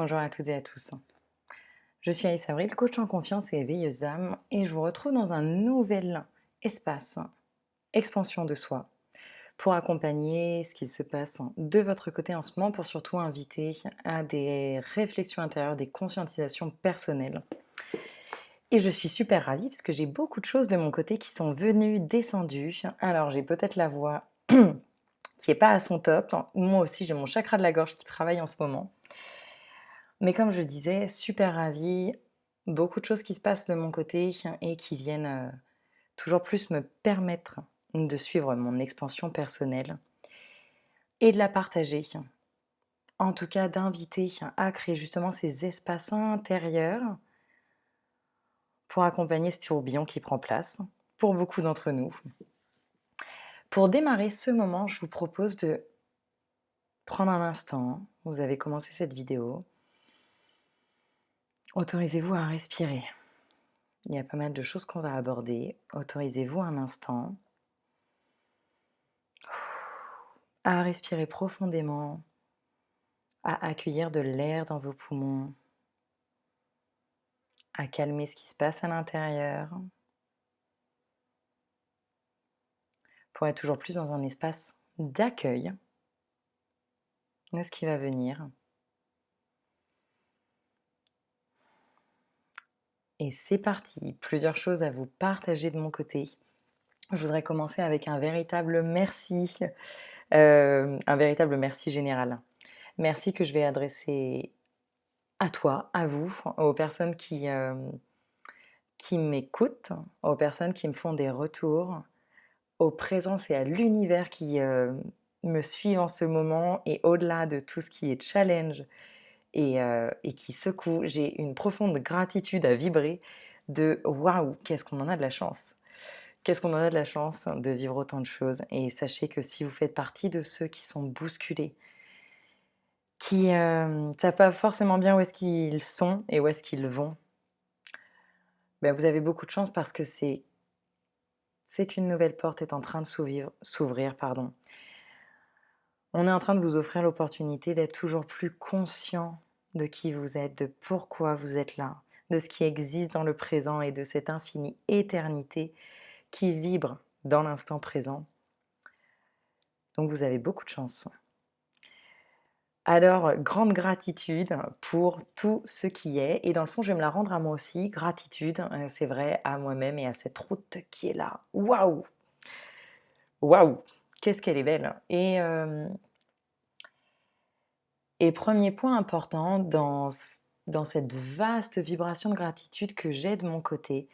Bonjour à toutes et à tous. Je suis Aïssa Avril, coach en confiance et éveilleuse d'âme, et je vous retrouve dans un nouvel espace, expansion de soi, pour accompagner ce qui se passe de votre côté en ce moment, pour surtout inviter à des réflexions intérieures, des conscientisations personnelles. Et je suis super ravie parce que j'ai beaucoup de choses de mon côté qui sont venues, descendues. Alors j'ai peut-être la voix qui n'est pas à son top. Moi aussi j'ai mon chakra de la gorge qui travaille en ce moment. Mais comme je disais, super ravie, beaucoup de choses qui se passent de mon côté et qui viennent toujours plus me permettre de suivre mon expansion personnelle et de la partager. En tout cas, d'inviter à créer justement ces espaces intérieurs pour accompagner ce tourbillon qui prend place pour beaucoup d'entre nous. Pour démarrer ce moment, je vous propose de prendre un instant. Vous avez commencé cette vidéo. Autorisez-vous à respirer. Il y a pas mal de choses qu'on va aborder. Autorisez-vous un instant à respirer profondément, à accueillir de l'air dans vos poumons, à calmer ce qui se passe à l'intérieur, pour être toujours plus dans un espace d'accueil de ce qui va venir. Et c'est parti, plusieurs choses à vous partager de mon côté. Je voudrais commencer avec un véritable merci, un véritable merci général. Merci que je vais adresser à toi, à vous, aux personnes qui m'écoutent, aux personnes qui me font des retours, aux présences et à l'univers qui me suivent en ce moment et au-delà de tout ce qui est challenge et qui secoue, j'ai une profonde gratitude à vibrer de waouh, qu'est-ce qu'on en a de la chance! Qu'est-ce qu'on en a de la chance de vivre autant de choses. Et sachez que si vous faites partie de ceux qui sont bousculés, qui ne savent pas forcément bien où est-ce qu'ils sont et où est-ce qu'ils vont, ben vous avez beaucoup de chance parce que c'est qu'une nouvelle porte est en train de s'ouvrir, pardon. On est en train de vous offrir l'opportunité d'être toujours plus conscient de qui vous êtes, de pourquoi vous êtes là, de ce qui existe dans le présent et de cette infinie éternité qui vibre dans l'instant présent. Donc vous avez beaucoup de chance. Alors, grande gratitude pour tout ce qui est. Et dans le fond, je vais me la rendre à moi aussi. Gratitude, c'est vrai, à moi-même et à cette route qui est là. Waouh! Waouh! Qu'est-ce qu'elle est belle! Et premier point important dans cette vaste vibration de gratitude que j'ai de mon côté,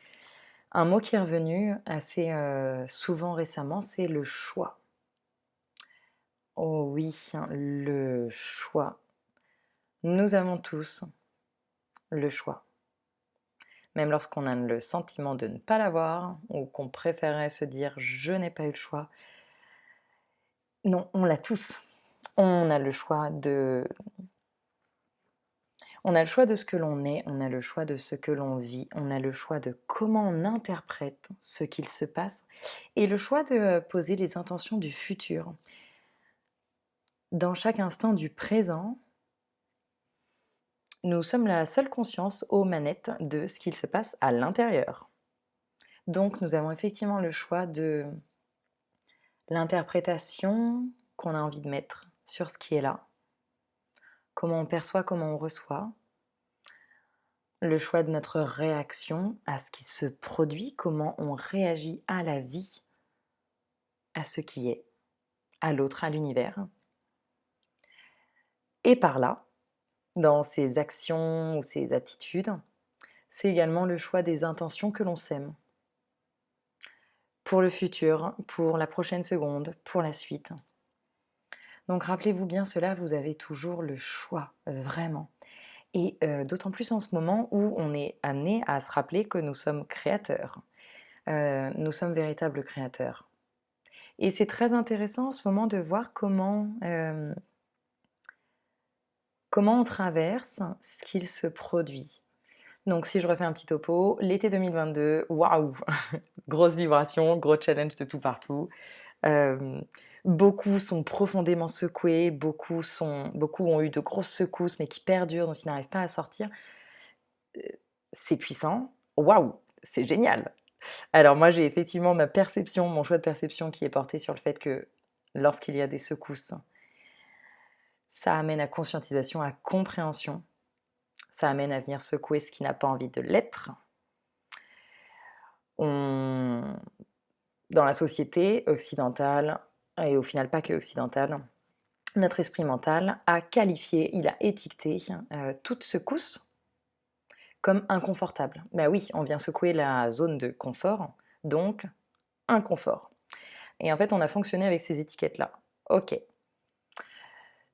un mot qui est revenu assez souvent récemment, c'est le choix. Oh oui, le choix. Nous avons tous le choix. Même lorsqu'on a le sentiment de ne pas l'avoir ou qu'on préférerait se dire je n'ai pas eu le choix. Non, on l'a tous. On a le choix on a le choix de ce que l'on est, on a le choix de ce que l'on vit, on a le choix de comment on interprète ce qu'il se passe et le choix de poser les intentions du futur. Dans chaque instant du présent, nous sommes la seule conscience aux manettes de ce qu'il se passe à l'intérieur. Donc nous avons effectivement le choix de l'interprétation qu'on a envie de mettre sur ce qui est là, comment on perçoit, comment on reçoit, le choix de notre réaction à ce qui se produit, comment on réagit à la vie, à ce qui est, à l'autre, à l'univers. Et par là, dans ces actions ou ces attitudes, c'est également le choix des intentions que l'on sème. Pour le futur, pour la prochaine seconde, pour la suite. Donc rappelez-vous bien cela, vous avez toujours le choix, vraiment. Et d'autant plus en ce moment où on est amené à se rappeler que nous sommes créateurs. Nous sommes véritables créateurs. Et c'est très intéressant en ce moment de voir comment on traverse ce qu'il se produit. Donc si je refais un petit topo, l'été 2022, waouh! Grosse vibration, gros challenge de tout partout. Euh, Beaucoup sont profondément secoués, beaucoup ont eu de grosses secousses, mais qui perdurent, dont ils n'arrivent pas à sortir. C'est puissant, waouh, c'est génial! Alors moi, j'ai effectivement ma perception, mon choix de perception qui est porté sur le fait que lorsqu'il y a des secousses, ça amène à conscientisation, à compréhension, ça amène à venir secouer ce qui n'a pas envie de l'être. On Dans la société occidentale, et au final pas que occidentale, notre esprit mental a qualifié, il a étiqueté, toute secousse comme inconfortable. Bah oui, on vient secouer la zone de confort, donc inconfort. Et en fait, on a fonctionné avec ces étiquettes-là. OK.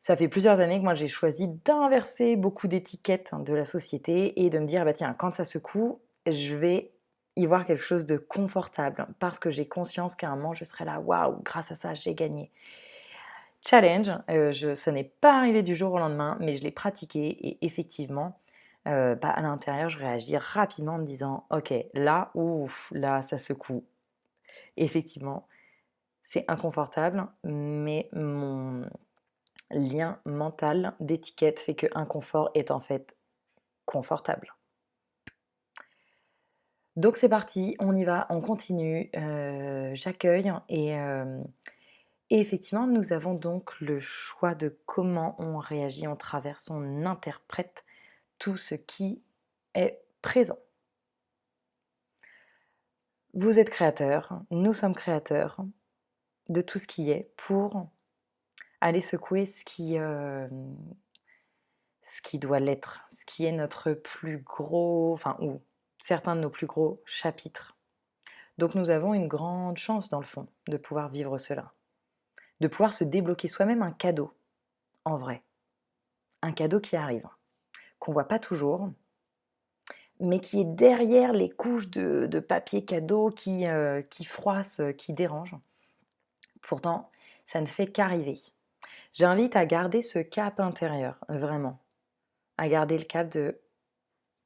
Ça fait plusieurs années que moi j'ai choisi d'inverser beaucoup d'étiquettes de la société et de me dire, bah tiens, quand ça secoue, je vais y voir quelque chose de confortable parce que j'ai conscience qu'à un moment je serai là, waouh, grâce à ça j'ai gagné. Challenge, ce n'est pas arrivé du jour au lendemain, mais je l'ai pratiqué et effectivement, à l'intérieur, je réagis rapidement en me disant, ok, là, ouf, là, ça secoue. Effectivement, c'est inconfortable, mais mon lien mental d'étiquette fait que inconfort est en fait confortable. Donc c'est parti, on y va, on continue, j'accueille et effectivement, nous avons donc le choix de comment on réagit, on traverse, on interprète tout ce qui est présent. Vous êtes créateur, nous sommes créateurs de tout ce qui est pour aller secouer ce qui doit l'être, ce qui est notre plus gros, enfin, ou certains de nos plus gros chapitres. Donc nous avons une grande chance dans le fond de pouvoir vivre cela, de pouvoir se débloquer soi-même un cadeau, en vrai. Un cadeau qui arrive, qu'on voit pas toujours, mais qui est derrière les couches de papier cadeau qui froissent, qui dérangent. Pourtant, ça ne fait qu'arriver. J'invite à garder ce cap intérieur, vraiment. À garder le cap de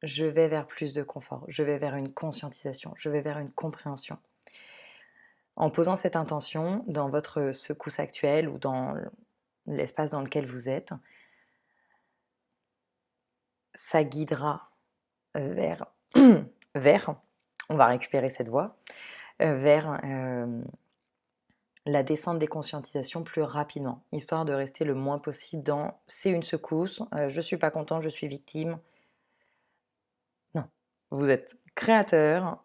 je vais vers plus de confort, je vais vers une conscientisation, je vais vers une compréhension. En posant cette intention dans votre secousse actuelle ou dans l'espace dans lequel vous êtes, ça guidera vers, vers, on va récupérer cette voix, vers la descente des conscientisations plus rapidement, histoire de rester le moins possible dans c'est une secousse, je suis pas content, je suis victime. Non, vous êtes créateur,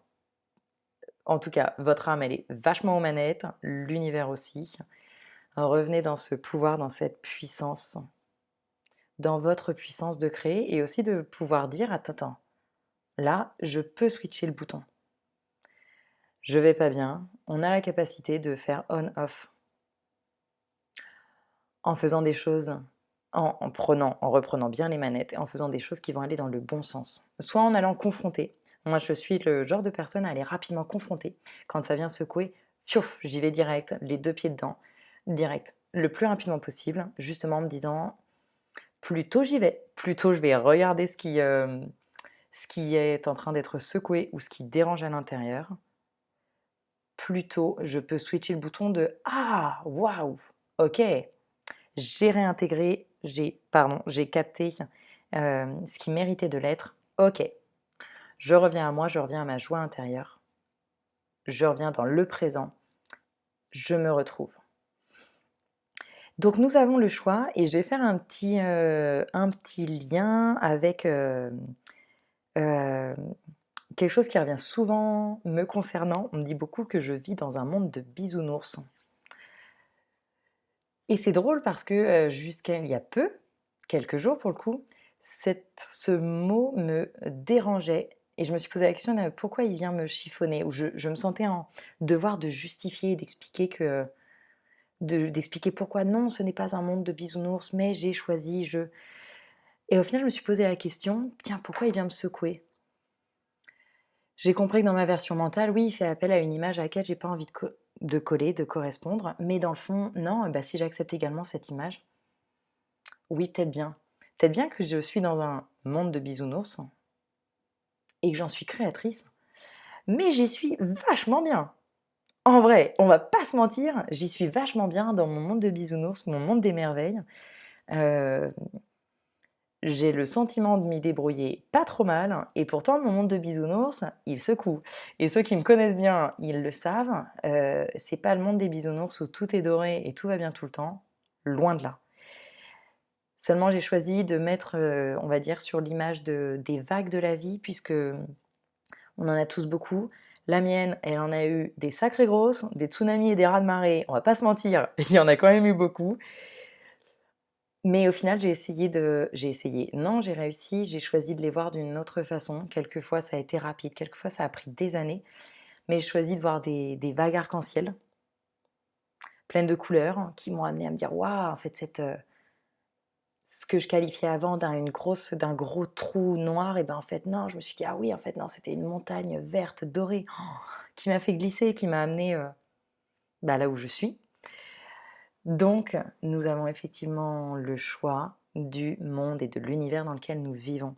en tout cas votre âme elle est vachement aux manettes, l'univers aussi. Revenez dans ce pouvoir, dans cette puissance, dans votre puissance de créer et aussi de pouvoir dire attends, là je peux switcher le bouton. Je vais pas bien, on a la capacité de faire on-off en faisant des choses, en reprenant bien les manettes et en faisant des choses qui vont aller dans le bon sens. Soit en allant confronter. Moi, je suis le genre de personne à aller rapidement confronter. Quand ça vient secouer, fiouf, j'y vais direct, les deux pieds dedans, direct, le plus rapidement possible, justement en me disant, plus tôt j'y vais, plus tôt je vais regarder ce qui est en train d'être secoué ou ce qui dérange à l'intérieur, plus tôt je peux switcher le bouton de ah, waouh, ok, j'ai réintégré, j'ai capté ce qui méritait de l'être. Ok, je reviens à moi, je reviens à ma joie intérieure, je reviens dans le présent, je me retrouve. Donc nous avons le choix et je vais faire un petit lien avec quelque chose qui revient souvent me concernant. On me dit beaucoup que je vis dans un monde de bisounours. Et c'est drôle parce que jusqu'à il y a peu, quelques jours pour le coup, ce mot me dérangeait et je me suis posé la question de pourquoi il vient me chiffonner, ou je me sentais en devoir de justifier, d'expliquer pourquoi non, ce n'est pas un monde de bisounours, mais j'ai choisi, Et au final, je me suis posé la question, tiens, pourquoi il vient me secouer? J'ai compris que dans ma version mentale, oui, il fait appel à une image à laquelle j'ai pas envie de coller, de correspondre, mais dans le fond, non, bah, si j'accepte également cette image, oui, peut-être bien. Peut-être bien que je suis dans un monde de bisounours et que j'en suis créatrice, mais j'y suis vachement bien. En vrai, on va pas se mentir, j'y suis vachement bien dans mon monde de bisounours, mon monde des merveilles. Heu, j'ai le sentiment de m'y débrouiller pas trop mal et pourtant mon monde de bisounours, il secoue et ceux qui me connaissent bien, ils le savent, c'est pas le monde des bisounours où tout est doré et tout va bien tout le temps, loin de là. Seulement j'ai choisi de mettre, on va dire sur l'image des vagues de la vie puisque, on en a tous beaucoup. La mienne, elle en a eu des sacrées grosses, des tsunamis et des raz-de-marée, on va pas se mentir, il y en a quand même eu beaucoup. Mais au final, non, j'ai réussi, j'ai choisi de les voir d'une autre façon. Quelquefois, ça a été rapide, quelquefois, ça a pris des années, mais j'ai choisi de voir des vagues arc-en-ciel, pleines de couleurs, qui m'ont amené à me dire: «Waouh, en fait, ce que je qualifiais avant d'un gros trou noir et ben, en fait, non». Je me suis dit: «Ah oui, en fait, non, c'était une montagne verte, dorée, qui m'a fait glisser, qui m'a amené bah, là où je suis». Donc, nous avons effectivement le choix du monde et de l'univers dans lequel nous vivons.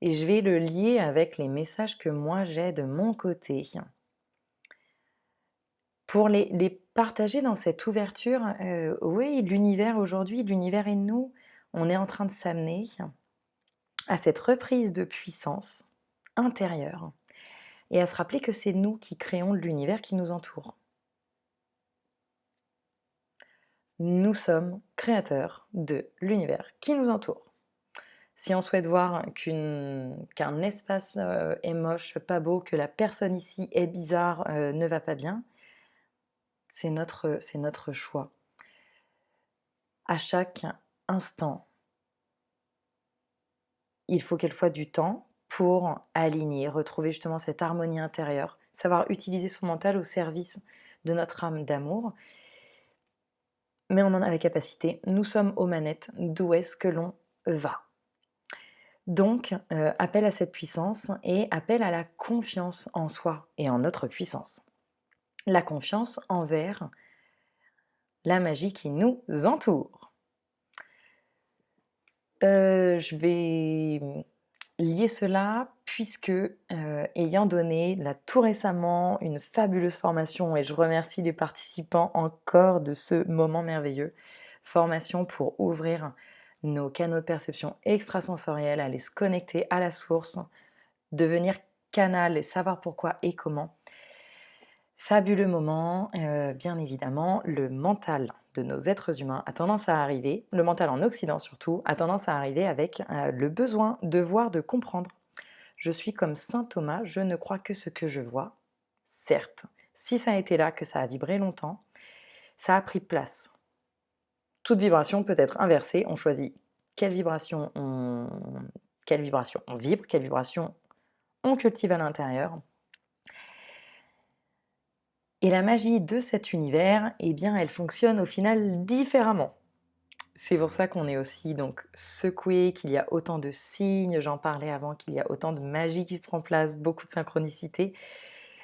Et je vais le lier avec les messages que moi j'ai de mon côté. Pour les partager dans cette ouverture, oui, l'univers aujourd'hui, l'univers et nous, on est en train de s'amener à cette reprise de puissance intérieure et à se rappeler que c'est nous qui créons l'univers qui nous entoure. Nous sommes créateurs de l'univers qui nous entoure. Si on souhaite voir qu'un espace est moche, pas beau, que la personne ici est bizarre, ne va pas bien, c'est notre choix. À chaque instant, il faut quelquefois du temps pour aligner, retrouver justement cette harmonie intérieure, savoir utiliser son mental au service de notre âme d'amour. Mais on en a la capacité, nous sommes aux manettes, d'où est-ce que l'on va. Donc, appel à cette puissance et appel à la confiance en soi et en notre puissance. La confiance envers la magie qui nous entoure. Je vais lier cela puisque, ayant donné là tout récemment une fabuleuse formation et je remercie les participants encore de ce moment merveilleux, formation pour ouvrir nos canaux de perception extrasensoriels, aller se connecter à la source, devenir canal et savoir pourquoi et comment. Fabuleux moment, bien évidemment, le mental de nos êtres humains a tendance à arriver, le mental en Occident surtout, a tendance à arriver avec le besoin de voir, de comprendre. Je suis comme saint Thomas, je ne crois que ce que je vois. Certes, si ça a été là, que ça a vibré longtemps, ça a pris place. Toute vibration peut être inversée, on choisit quelle vibration on vibre, quelle vibration on cultive à l'intérieur. Et la magie de cet univers, eh bien, elle fonctionne au final différemment. C'est pour ça qu'on est aussi donc secoué, qu'il y a autant de signes, j'en parlais avant, qu'il y a autant de magie qui prend place, beaucoup de synchronicité.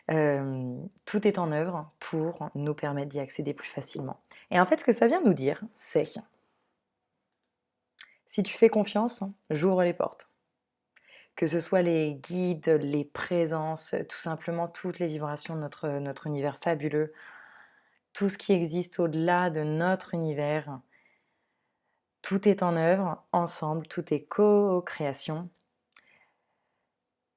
Tout est en œuvre pour nous permettre d'y accéder plus facilement. Et en fait, ce que ça vient nous dire, c'est si tu fais confiance, j'ouvre les portes. Que ce soit les guides, les présences, tout simplement toutes les vibrations de notre univers fabuleux, tout ce qui existe au-delà de notre univers, tout est en œuvre ensemble, tout est co-création.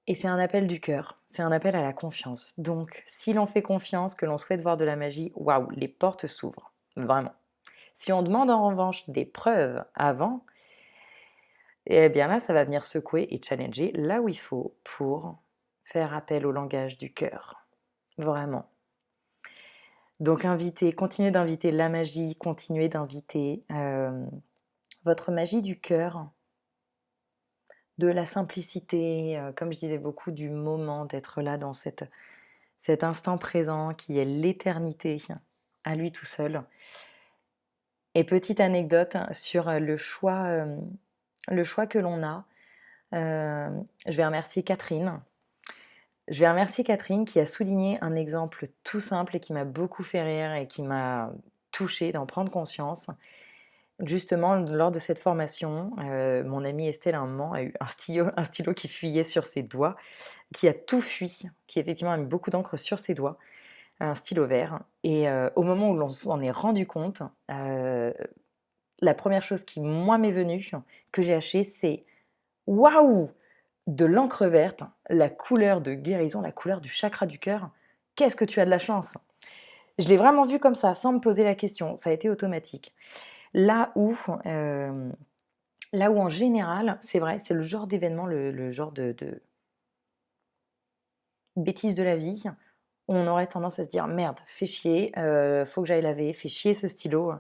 Et c'est un appel du cœur, c'est un appel à la confiance. Donc, si l'on fait confiance, que l'on souhaite voir de la magie, waouh, les portes s'ouvrent, vraiment. Si on demande en revanche des preuves avant, eh bien là, ça va venir secouer et challenger là où il faut pour faire appel au langage du cœur. Vraiment. Donc, continuez d'inviter la magie, continuez d'inviter votre magie du cœur, de la simplicité, comme je disais beaucoup, du moment, d'être là dans cet instant présent qui est l'éternité à lui tout seul. Et petite anecdote sur le choix que l'on a, je vais remercier Catherine. Je vais remercier Catherine qui a souligné un exemple tout simple et qui m'a beaucoup fait rire et qui m'a touchée d'en prendre conscience. Justement, lors de cette formation, mon amie Estelle, à un moment, a eu un stylo qui fuyait sur ses doigts, qui a tout fui, qui effectivement a mis beaucoup d'encre sur ses doigts. un stylo vert et au moment où l'on s'en est rendu compte, la première chose qui, moi, m'est venue, que j'ai acheté, c'est: «Waouh! De l'encre verte, la couleur de guérison, la couleur du chakra du cœur. Qu'est-ce que tu as de la chance!» Je l'ai vraiment vu comme ça, sans me poser la question, ça a été automatique. Là où, hem, là où en général, c'est vrai, c'est le genre d'événement, le genre de bêtise de la vie, où on aurait tendance à se dire: «Merde, fais chier, faut que j'aille laver, fais chier ce stylo».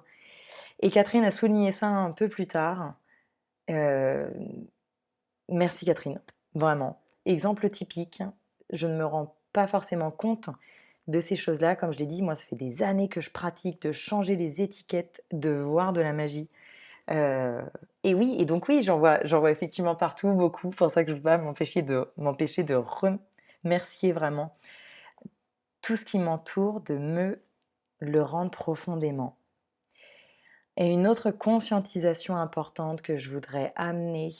Et Catherine a souligné ça un peu plus tard. Heu, Merci Catherine, vraiment. Exemple typique, je ne me rends pas forcément compte de ces choses-là. Comme je l'ai dit, moi, ça fait des années que je pratique de changer les étiquettes, de voir de la magie. Heu et oui, et donc oui, j'en vois effectivement partout, beaucoup. C'est pour ça que je ne peux pas m'empêcher de remercier vraiment tout ce qui m'entoure, de me le rendre profondément. Et une autre conscientisation importante que je voudrais amener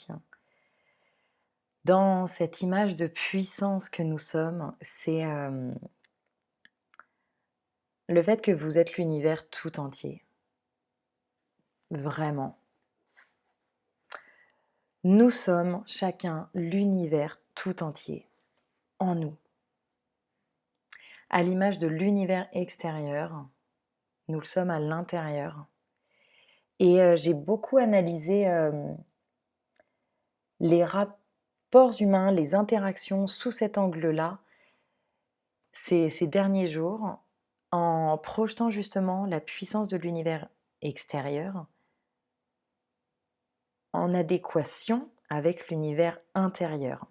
dans cette image de puissance que nous sommes, c'est, le fait que vous êtes l'univers tout entier. Vraiment. Nous sommes chacun l'univers tout entier, en nous. À l'image de l'univers extérieur, nous le sommes à l'intérieur. Et j'ai beaucoup analysé, les rapports humains, les interactions sous cet angle-là, ces derniers jours, en projetant justement la puissance de l'univers extérieur en adéquation avec l'univers intérieur.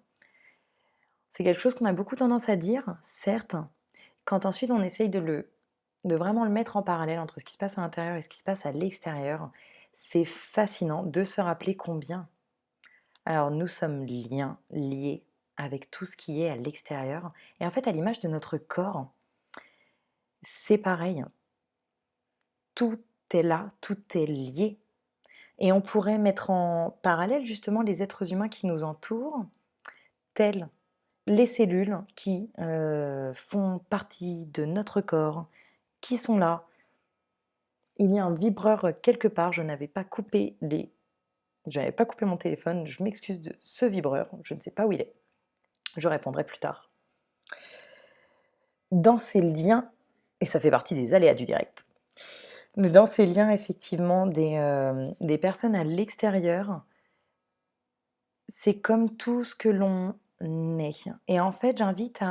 C'est quelque chose qu'on a beaucoup tendance à dire, certes, quand ensuite on essaye de vraiment le mettre en parallèle entre ce qui se passe à l'intérieur et ce qui se passe à l'extérieur, c'est fascinant de se rappeler combien alors nous sommes liés avec tout ce qui est à l'extérieur. Et en fait, à l'image de notre corps, c'est pareil. Tout est là, tout est lié. Et on pourrait mettre en parallèle justement les êtres humains qui nous entourent, tels les cellules qui font partie de notre corps, qui sont là. Il y a un vibreur quelque part, je n'avais pas coupé mon téléphone, je m'excuse de ce vibreur, je ne sais pas où il est. Je répondrai plus tard. Dans ces liens, et ça fait partie des aléas du direct, mais dans ces liens effectivement des personnes à l'extérieur, c'est comme tout ce que l'on est. Et en fait, j'invite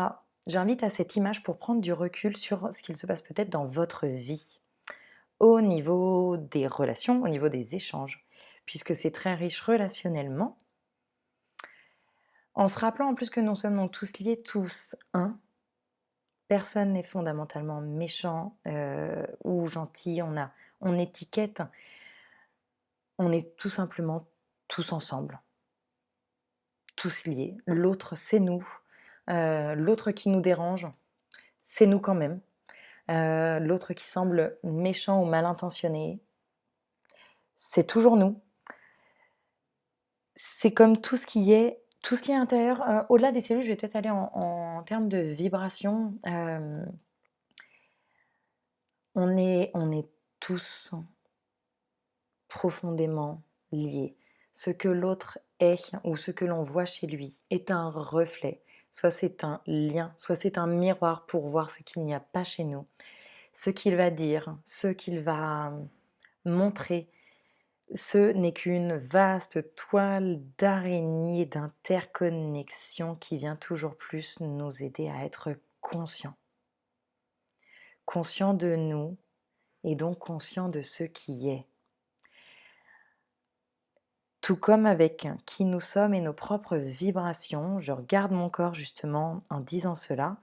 à cette image pour prendre du recul sur ce qu'il se passe peut-être dans votre vie, au niveau des relations, au niveau des échanges, puisque c'est très riche relationnellement, en se rappelant en plus que nous sommes donc tous liés, tous un. Personne n'est fondamentalement méchant ou gentil, on étiquette, on est tout simplement tous ensemble, tous liés. L'autre, c'est nous. L'autre qui nous dérange, c'est nous quand même. L'autre qui semble méchant ou mal intentionné, c'est toujours nous. C'est comme tout ce qui est intérieur. Au-delà des cellules, je vais peut-être aller en termes de vibration. On est tous profondément liés. Ce que l'autre est ou ce que l'on voit chez lui est un reflet. Soit c'est un lien, soit c'est un miroir pour voir ce qu'il n'y a pas chez nous. Ce qu'il va dire, ce qu'il va montrer, ce n'est qu'une vaste toile d'araignée d'interconnexion qui vient toujours plus nous aider à être conscients. Conscients de nous et donc conscients de ce qui est. Tout comme avec qui nous sommes et nos propres vibrations, je regarde mon corps justement en disant cela.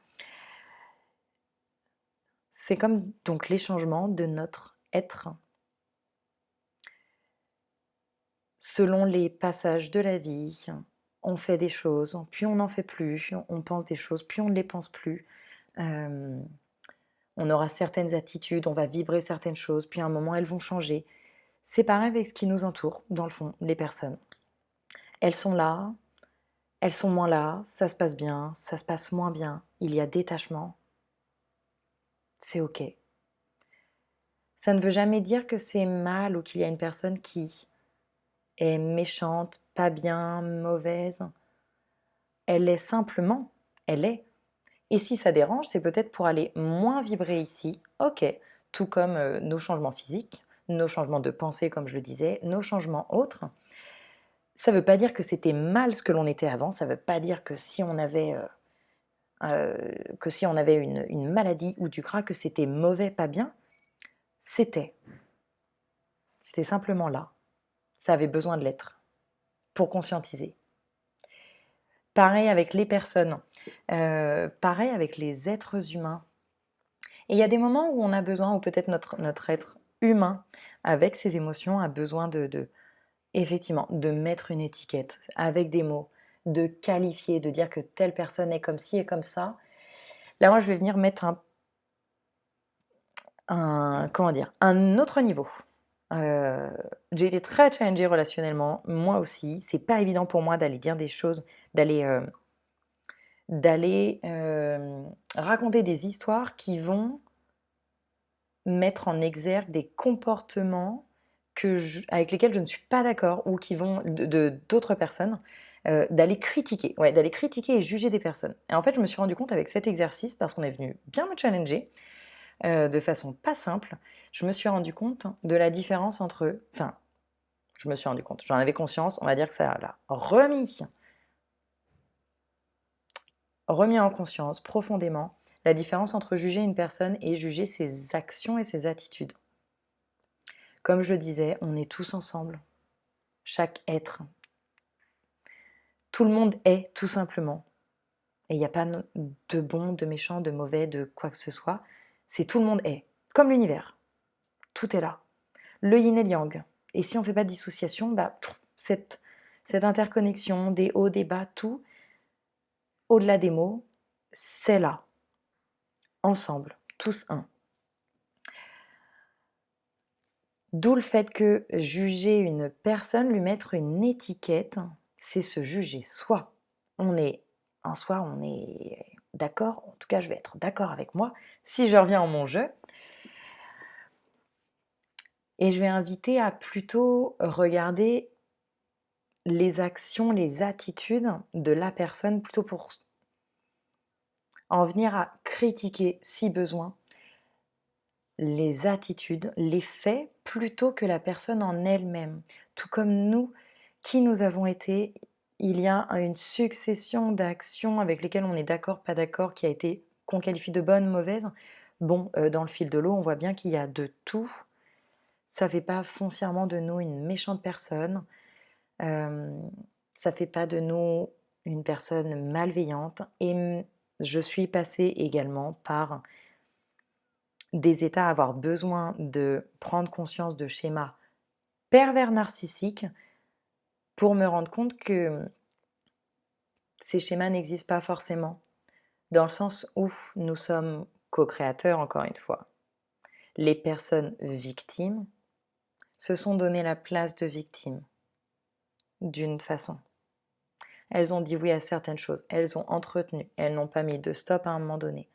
C'est comme donc les changements de notre être selon les passages de la vie. On fait des choses, puis on n'en fait plus, on pense des choses, puis on ne les pense plus. Euh, on aura certaines attitudes, on va vibrer certaines choses, puis à un moment elles vont changer. C'est pareil avec ce qui nous entoure, dans le fond, les personnes. Elles sont là, elles sont moins là, ça se passe bien, ça se passe moins bien, il y a détachement. c'est OK. Ça ne veut jamais dire que c'est mal ou qu'il y a une personne qui est méchante, pas bien, mauvaise. Elle est simplement, elle est. Et si ça dérange, c'est peut-être pour aller moins vibrer ici, ok, tout comme nos changements physiques, nos changements de pensée, comme je le disais, nos changements autres. Ça ne veut pas dire que c'était mal ce que l'on était avant, ça ne veut pas dire que si on avait, une maladie ou du gras, que c'était mauvais, pas bien. C'était. C'était simplement là. Ça avait besoin de l'être pour conscientiser. Pareil avec les personnes, pareil avec les êtres humains. Et il y a des moments où on a besoin, ou peut-être notre être humain, avec ses émotions, a besoin effectivement, de mettre une étiquette avec des mots, de qualifier, de dire que telle personne est comme ci et comme ça. Là, moi, je vais venir mettre comment dire, un autre niveau. J'ai été très challengée relationnellement, moi aussi. C'est pas évident pour moi d'aller dire des choses, d'aller raconter des histoires qui vont mettre en exergue des comportements avec lesquels je ne suis pas d'accord ou qui vont d'autres personnes, d'aller critiquer, ouais, d'aller critiquer et juger des personnes. Et en fait, je me suis rendu compte avec cet exercice, parce qu'on est venu bien me challenger, de façon pas simple, je me suis rendu compte de la différence entre, enfin, je me suis rendu compte, j'en avais conscience, on va dire que ça l'a remis en conscience profondément la différence entre juger une personne et juger ses actions et ses attitudes. Comme je le disais, on est tous ensemble, chaque être. Tout le monde est, tout simplement. Et il n'y a pas de bon, de méchant, de mauvais, de quoi que ce soit. C'est tout le monde est. Comme l'univers. Tout est là. Le yin et le yang. Et si on ne fait pas de dissociation, cette interconnexion des hauts, des bas, tout, au-delà des mots, c'est là. Ensemble. Tous un. D'où le fait que juger une personne, lui mettre une étiquette, c'est se juger soi. On est d'accord, en tout cas je vais être d'accord avec moi, si je reviens en mon jeu, et je vais inviter à plutôt regarder les actions, les attitudes de la personne, plutôt pour en venir à critiquer, si besoin, les attitudes, les faits, plutôt que la personne en elle-même. Tout comme nous, qui nous avons été, il y a une succession d'actions avec lesquelles on est d'accord, pas d'accord, qu'on qualifie de bonnes, mauvaises. Bon, dans le fil de l'eau, on voit bien qu'il y a de tout. Ça fait pas foncièrement de nous une méchante personne. Euh, Ça fait pas de nous une personne malveillante. Et je suis passée également par des états à avoir besoin de prendre conscience de schémas pervers narcissiques pour me rendre compte que ces schémas n'existent pas forcément, dans le sens où nous sommes co-créateurs, encore une fois. Les personnes victimes se sont donné la place de victimes, d'une façon. Elles ont dit oui à certaines choses, elles ont entretenu, elles n'ont pas mis de stop à un moment donné.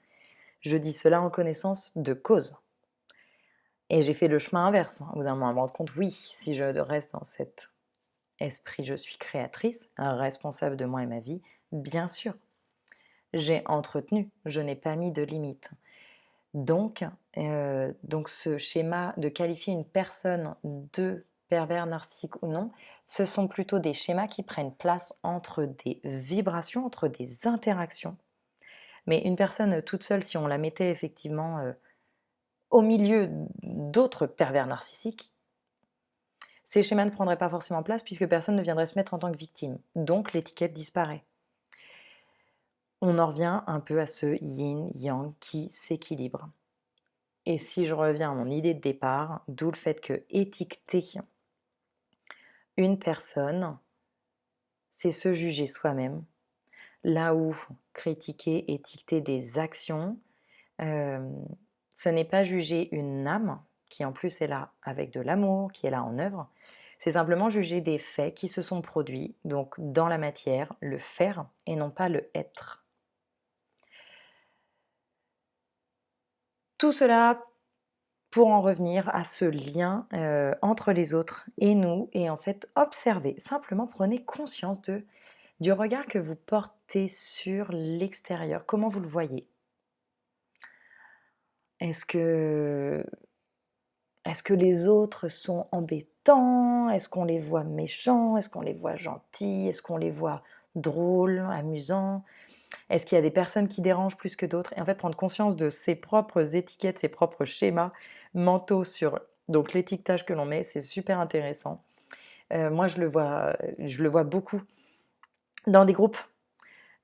Je dis cela en connaissance de cause. Et j'ai fait le chemin inverse, au bout d'un moment, à me rendre compte, oui, si je reste dans cet esprit, je suis créatrice, responsable de moi et ma vie, bien sûr. J'ai entretenu, je n'ai pas mis de limite. Donc ce schéma de qualifier une personne de pervers narcissique ou non, ce sont plutôt des schémas qui prennent place entre des vibrations, entre des interactions. Mais une personne toute seule, si on la mettait effectivement au milieu d'autres pervers narcissiques, ces schémas ne prendraient pas forcément place puisque personne ne viendrait se mettre en tant que victime. Donc l'étiquette disparaît. On en revient un peu à ce yin-yang qui s'équilibre. Et si je reviens à mon idée de départ, d'où le fait que étiqueter une personne, c'est se juger soi-même. Là où critiquer, étiqueter des actions, ce n'est pas juger une âme, qui en plus est là avec de l'amour, qui est là en œuvre, c'est simplement juger des faits qui se sont produits, donc dans la matière, le faire et non pas le être. Tout cela pour en revenir à ce lien entre les autres et nous, et en fait observez, simplement prenez conscience du regard que vous portez sur l'extérieur, comment vous le voyez. Est-ce que, est-ce que les autres sont embêtants? Est-ce qu'on les voit méchants? Est-ce qu'on les voit gentils? Est-ce qu'on les voit drôles, amusants? Est-ce qu'il y a des personnes qui dérangent plus que d'autres? Et en fait, prendre conscience de ses propres étiquettes, ses propres schémas mentaux sur donc l'étiquetage que l'on met, c'est super intéressant. Moi, je le vois beaucoup dans des groupes,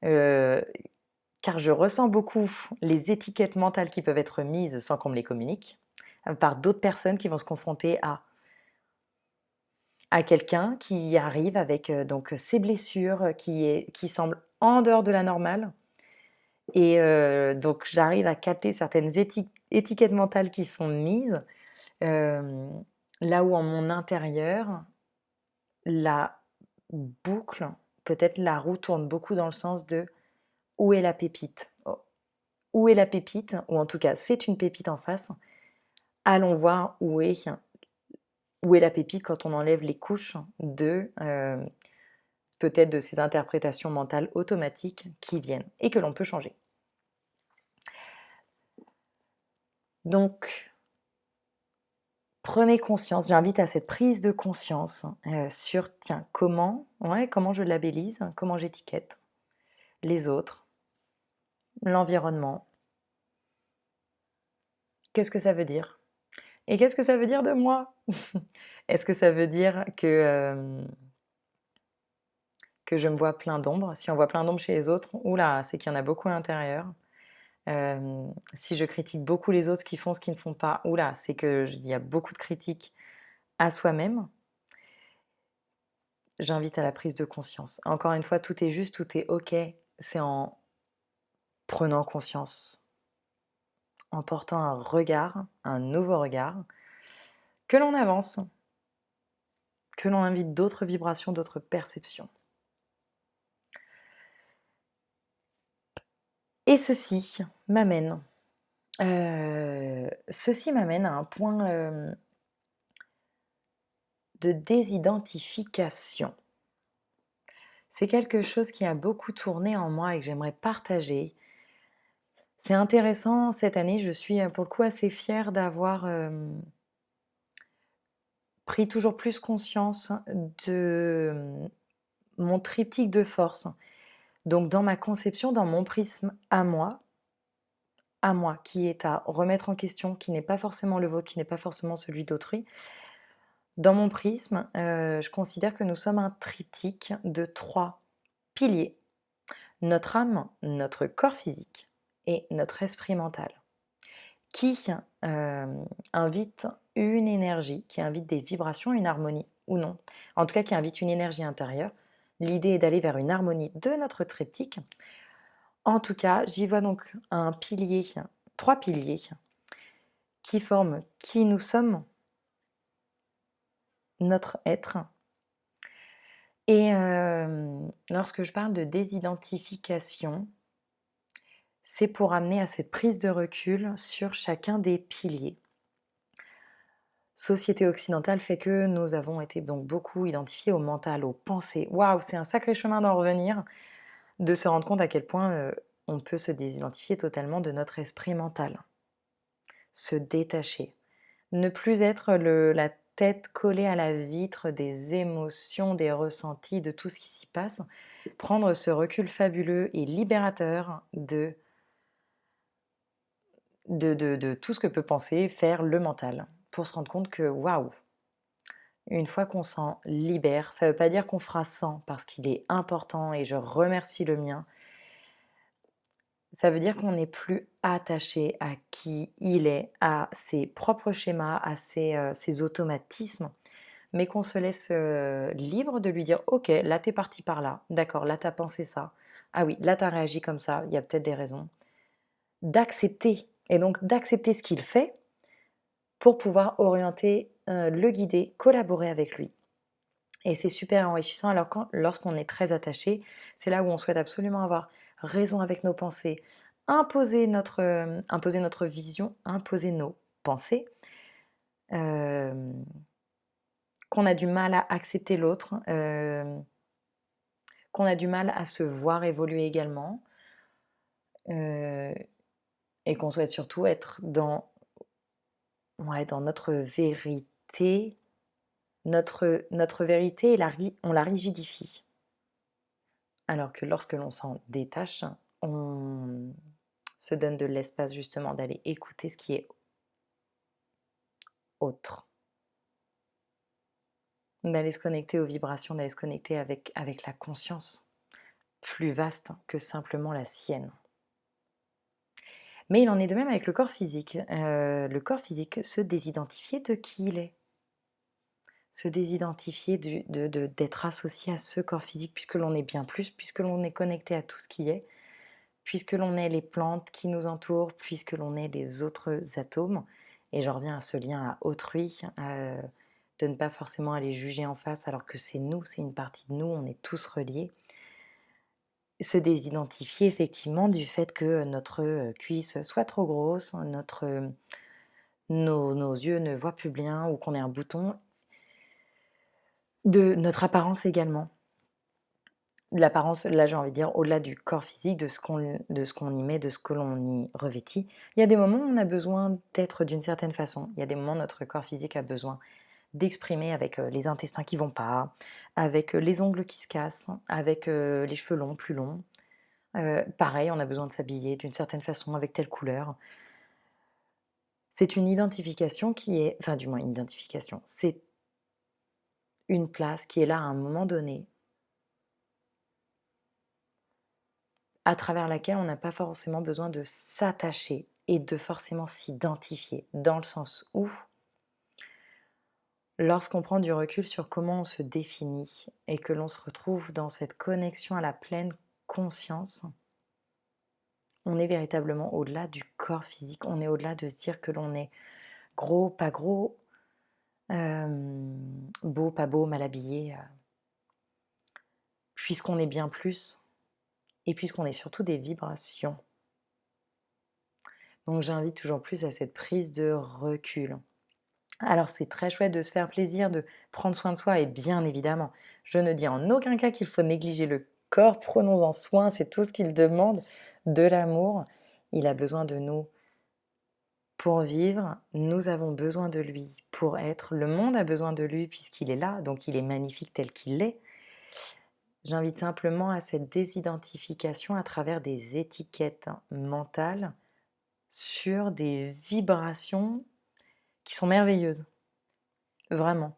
heu, car je ressens beaucoup les étiquettes mentales qui peuvent être mises sans qu'on me les communique, par d'autres personnes qui vont se confronter à quelqu'un qui arrive avec, donc ses blessures, qui semble en dehors de la normale. Et donc j'arrive à capter certaines étiquettes mentales qui sont mises, hem, là où en mon intérieur, la boucle, peut-être la roue tourne beaucoup dans le sens de: «Où est la pépite? Où est la pépite?» ou en tout cas, c'est une pépite en face. Allons voir où est la pépite quand on enlève les couches peut-être de ces interprétations mentales automatiques qui viennent et que l'on peut changer. Donc prenez conscience, j'invite à cette prise de conscience, sur tiens, comment je labellise, comment j'étiquette les autres, l'environnement. Qu'est-ce que ça veut dire? Et qu'est-ce que ça veut dire de moi? Est-ce que ça veut dire que je me vois plein d'ombres? Si on voit plein d'ombres chez les autres, ouh là, c'est qu'il y en a beaucoup à l'intérieur. Si je critique beaucoup les autres, ce qu'ils ne font pas, ouh là, c'est qu'il y a beaucoup de critiques à soi-même. J'invite à la prise de conscience. Encore une fois, tout est juste, tout est OK. C'est en prenant conscience, en portant un regard, un nouveau regard, que l'on avance, que l'on invite d'autres vibrations, d'autres perceptions. Et ceci m'amène à un point de désidentification. C'est quelque chose qui a beaucoup tourné en moi et que j'aimerais partager. C'est intéressant, cette année, je suis pour le coup assez fière d'avoir pris toujours plus conscience de mon triptyque de force. Donc dans ma conception, dans mon prisme à moi, qui est à remettre en question, qui n'est pas forcément le vôtre, qui n'est pas forcément celui d'autrui, dans mon prisme, je considère que nous sommes un triptyque de 3 piliers. Notre âme, notre corps physique et notre esprit mental, qui invite une énergie, qui invite des vibrations, une harmonie ou non. En tout cas, qui invite une énergie intérieure. L'idée est d'aller vers une harmonie de notre triptyque. En tout cas, j'y vois donc un pilier, 3 piliers qui forment qui nous sommes, notre être. Et lorsque je parle de désidentification, c'est pour amener à cette prise de recul sur chacun des piliers. Société occidentale fait que nous avons été donc beaucoup identifiés au mental, aux pensées. Waouh, c'est un sacré chemin d'en revenir, de se rendre compte à quel point on peut se désidentifier totalement de notre esprit mental. Se détacher. Ne plus être la tête collée à la vitre des émotions, des ressentis, de tout ce qui s'y passe. Prendre ce recul fabuleux et libérateur de tout ce que peut penser, faire le mental. Pour se rendre compte que, waouh, une fois qu'on s'en libère, ça ne veut pas dire qu'on fera sans, parce qu'il est important et je remercie le mien. Ça veut dire qu'on n'est plus attaché à qui il est, à ses propres schémas, à ses automatismes, mais qu'on se laisse libre de lui dire: «OK, là t'es parti par là, d'accord, là t'as pensé ça. Ah oui, là t'as réagi comme ça, il y a peut-être des raisons». D'accepter et donc d'accepter ce qu'il fait pour pouvoir orienter, le guider, collaborer avec lui. Et c'est super enrichissant. Alors lorsqu'on est très attaché, c'est là où on souhaite absolument avoir raison avec nos pensées, imposer notre vision, imposer nos pensées, hem, qu'on a du mal à accepter l'autre, qu'on a du mal à se voir évoluer également, heu et qu'on souhaite surtout être dans ouais, dans notre vérité. Notre vérité, on la rigidifie. Alors que lorsque l'on s'en détache, on se donne de l'espace justement d'aller écouter ce qui est autre, d'aller se connecter aux vibrations, d'aller se connecter avec la conscience plus vaste que simplement la sienne. Mais il en est de même avec le corps physique. Le corps physique, se désidentifier de qui il est, se désidentifier d'être associé à ce corps physique puisque l'on est bien plus, puisque l'on est connecté à tout ce qui est, puisque l'on est les plantes qui nous entourent, puisque l'on est les autres atomes. Et j'en reviens à ce lien à autrui, de ne pas forcément aller juger en face alors que c'est nous, c'est une partie de nous, on est tous reliés. Se désidentifier effectivement du fait que notre cuisse soit trop grosse, nos yeux ne voient plus bien ou qu'on ait un bouton, de notre apparence également. L'apparence, là j'ai envie de dire, au-delà du corps physique, de ce qu'on y met, de ce que l'on y revêtit. Il y a des moments où on a besoin d'être d'une certaine façon. Il y a des moments où notre corps physique a besoin d'exprimer avec les intestins qui vont pas, avec les ongles qui se cassent, avec les cheveux longs, plus longs. Pareil, on a besoin de s'habiller d'une certaine façon, avec telle couleur. C'est une identification qui est, enfin du moins une identification, c'est une place qui est là à un moment donné, à travers laquelle on n'a pas forcément besoin de s'attacher et de forcément s'identifier, dans le sens où, lorsqu'on prend du recul sur comment on se définit et que l'on se retrouve dans cette connexion à la pleine conscience, on est véritablement au-delà du corps physique, on est au-delà de se dire que l'on est gros, pas gros, beau, pas beau, mal habillé, puisqu'on est bien plus et puisqu'on est surtout des vibrations. Donc j'invite toujours plus à cette prise de recul. Alors c'est très chouette de se faire plaisir, de prendre soin de soi et bien évidemment, je ne dis en aucun cas qu'il faut négliger le corps, prenons-en soin, c'est tout ce qu'il demande, de l'amour. Il a besoin de nous pour vivre, nous avons besoin de lui pour être, le monde a besoin de lui puisqu'il est là, donc il est magnifique tel qu'il est. J'invite simplement à cette désidentification à travers des étiquettes mentales sur des vibrations qui sont merveilleuses, vraiment.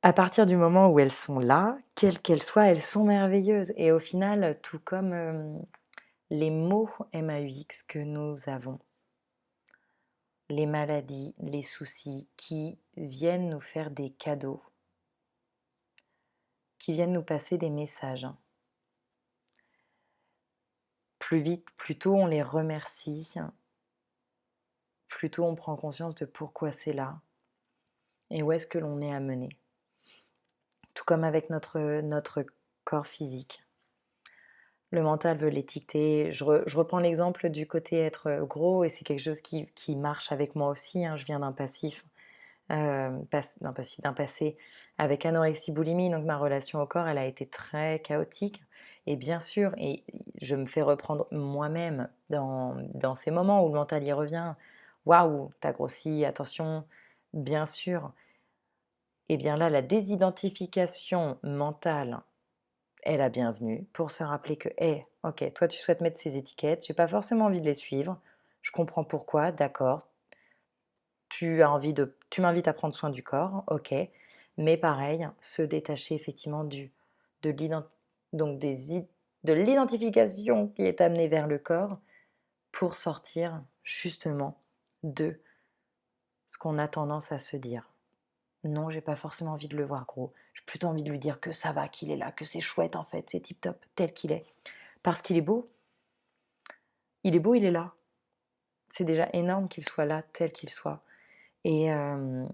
À partir du moment où elles sont là, quelles qu'elles soient, elles sont merveilleuses. Et au final, tout comme les mots MAUX que nous avons, les maladies, les soucis qui viennent nous faire des cadeaux, qui viennent nous passer des messages. Plus vite, plus tôt on les remercie, plus tôt on prend conscience de pourquoi c'est là et où est-ce que l'on est amené. Tout comme avec notre corps physique. Le mental veut l'étiqueter. Je reprends l'exemple du côté être gros et c'est quelque chose qui marche avec moi aussi, hein. Je viens d'un passif, d'un passé avec anorexie boulimie, donc ma relation au corps, elle a été très chaotique. Et bien sûr, et je me fais reprendre moi-même dans ces moments où le mental y revient. Waouh, t'as grossi, attention, bien sûr. Et bien là, la désidentification mentale est la bienvenue pour se rappeler que, hé, ok, toi tu souhaites mettre ces étiquettes, j'ai pas forcément envie de les suivre, je comprends pourquoi, d'accord, tu m'invites à prendre soin du corps, ok, mais pareil, se détacher effectivement de l'ident- donc de l'identification qui est amenée vers le corps pour sortir justement de ce qu'on a tendance à se dire. Non, j'ai pas forcément envie de le voir gros. J'ai plutôt envie de lui dire que ça va, qu'il est là, que c'est chouette en fait, c'est tip top, tel qu'il est. Parce qu'il est beau, il est là. C'est déjà énorme qu'il soit là, tel qu'il soit. Et, euh,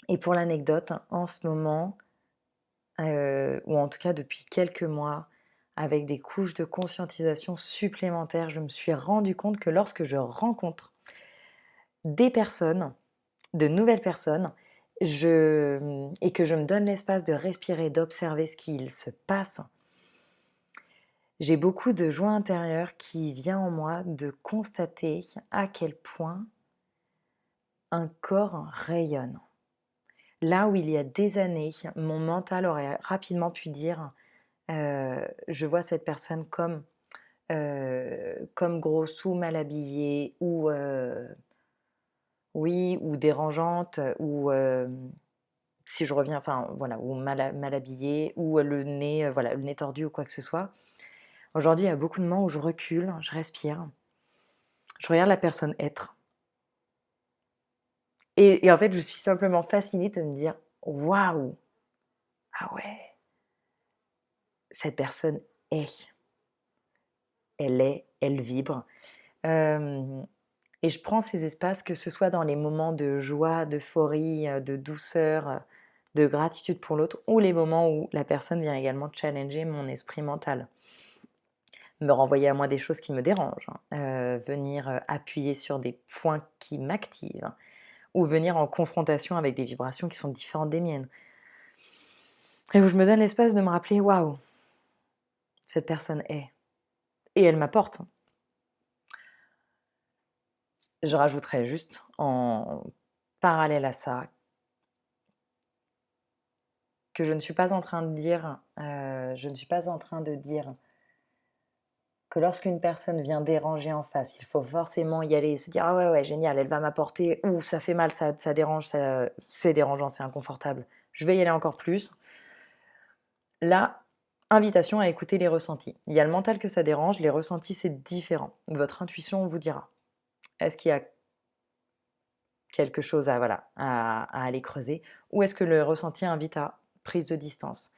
et pour l'anecdote, en ce moment, ou en tout cas depuis quelques mois, avec des couches de conscientisation supplémentaires. Je me suis rendu compte que lorsque je rencontre des personnes, de nouvelles personnes, et que je me donne l'espace de respirer, d'observer ce qu'il se passe, j'ai beaucoup de joie intérieure qui vient en moi de constater à quel point un corps rayonne. Là où il y a des années, mon mental aurait rapidement pu dire je vois cette personne comme grosse ou mal habillée ou oui, ou dérangeante, ou si je reviens, enfin voilà, ou mal habillée, ou le nez, voilà, le nez tordu ou quoi que ce soit. Aujourd'hui, il y a beaucoup de moments où je recule, je respire, je regarde la personne être. Et en fait, je suis simplement fascinée de me dire waouh, ah ouais, cette personne est, elle vibre. Euh, et je prends ces espaces, que ce soit dans les moments de joie, d'euphorie, de douceur, de gratitude pour l'autre, ou les moments où la personne vient également challenger mon esprit mental, me renvoyer à moi des choses qui me dérangent, venir appuyer sur des points qui m'activent, ou venir en confrontation avec des vibrations qui sont différentes des miennes. Et où je me donne l'espace de me rappeler, waouh, cette personne est. Et elle m'apporte. Je rajouterais juste en parallèle à ça que je ne suis pas en train de dire, que lorsqu'une personne vient déranger en face, il faut forcément y aller et se dire ah ouais ouais génial, elle va m'apporter, ou ça fait mal, ça dérange, c'est dérangeant, c'est inconfortable, je vais y aller encore plus. Là, invitation à écouter les ressentis. Il y a le mental que ça dérange, les ressentis c'est différent. Votre intuition vous dira. Est-ce qu'il y a quelque chose à, voilà, à aller creuser, ou est-ce que le ressenti invite à prise de distance?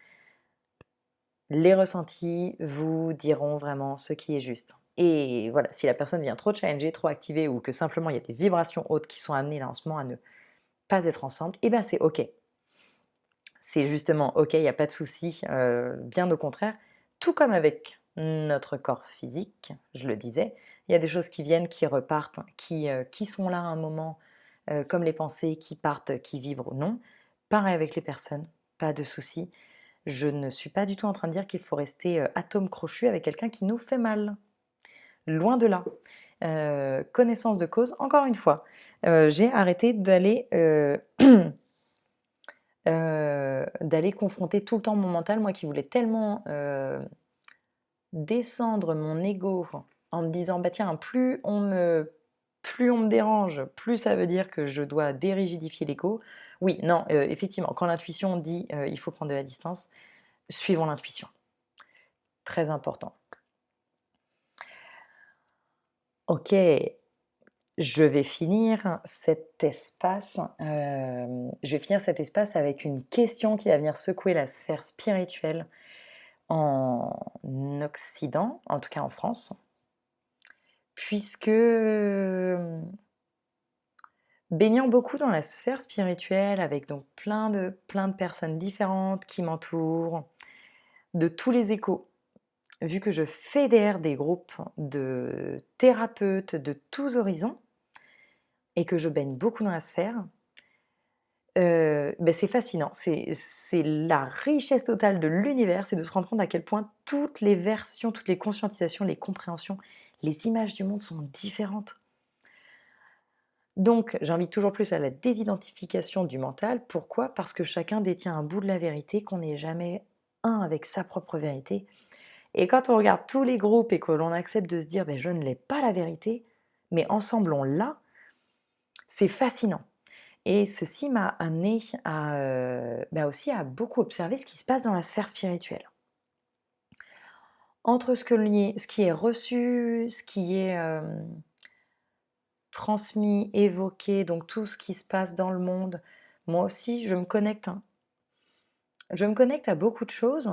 Les ressentis vous diront vraiment ce qui est juste. Et voilà, si la personne vient trop challenger, trop activer, ou que simplement il y a des vibrations hautes qui sont amenées là en ce moment à ne pas être ensemble, et bien c'est ok. C'est justement ok, il n'y a pas de souci, bien au contraire. Tout comme avec notre corps physique, je le disais, il y a des choses qui viennent, qui repartent, qui sont là à un moment, comme les pensées qui partent, qui vibrent ou non. Pareil avec les personnes, pas de souci. Je ne suis pas du tout en train de dire qu'il faut rester atome crochu avec quelqu'un qui nous fait mal. Loin de là. Connaissance de cause, encore une fois. J'ai arrêté d'aller d'aller confronter tout le temps mon mental, moi qui voulais tellement descendre mon ego en me disant bah tiens, plus on me dérange, plus ça veut dire que je dois dérigidifier l'ego. Oui, non, effectivement, quand l'intuition dit il faut prendre de la distance, suivons l'intuition. Très important. Ok, je vais finir cet espace. Avec une question qui va venir secouer la sphère spirituelle en Occident, en tout cas en France, puisque baignant beaucoup dans la sphère spirituelle, avec donc plein de personnes différentes qui m'entourent, de tous les échos, vu que je fédère des groupes de thérapeutes de tous horizons et que je baigne beaucoup dans la sphère, c'est fascinant. C'est la richesse totale de l'univers, c'est de se rendre compte à quel point toutes les versions, toutes les conscientisations, les compréhensions, les images du monde sont différentes. Donc, j'invite toujours plus à la désidentification du mental. Pourquoi? Parce que chacun détient un bout de la vérité, qu'on n'est jamais un avec sa propre vérité. Et quand on regarde tous les groupes et que l'on accepte de se dire je ne l'ai pas la vérité, mais ensemble on l'a, c'est fascinant. Et ceci m'a amené aussi à beaucoup observer ce qui se passe dans la sphère spirituelle. Entre ce qui est reçu, ce qui est transmis, évoqué, donc tout ce qui se passe dans le monde, moi aussi je me connecte. Je me connecte à beaucoup de choses.